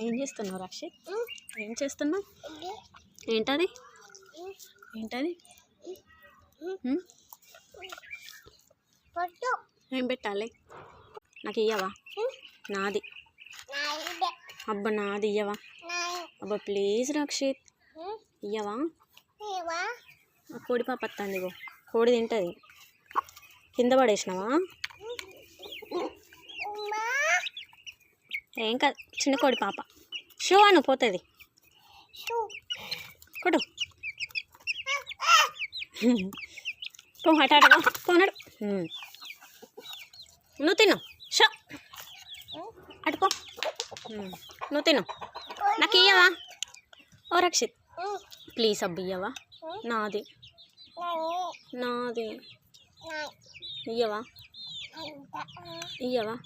ఏం చేస్తున్నావు రక్షిత్? ఏం చేస్తున్నావు? ఏంటది? ఏంటది? ఏం పెట్టాలి? నాకు ఇయ్యవా? నాది. అబ్బా నాది ఇయ్యవా? అబ్బా ప్లీజ్ రక్షిత్ ఇయ్యవా? కోడి పాప వస్తుంది, ఇగో కోడి తింటుంది. కింద పడేసినావా? ఏం కాదు, చిన్న కోడి పాప. షూ అను పోతుంది. కొడు పో అటాటగా పోనాడు. నువ్వు తిను. షో అటుపో. నువ్వు తిను. నాకు ఇయ్యవా? ఓ రక్షిత్ ప్లీజ్ అబ్బు ఇయ్యవా? నాది నాది ఇయ్యవా? ఇయ్యవా?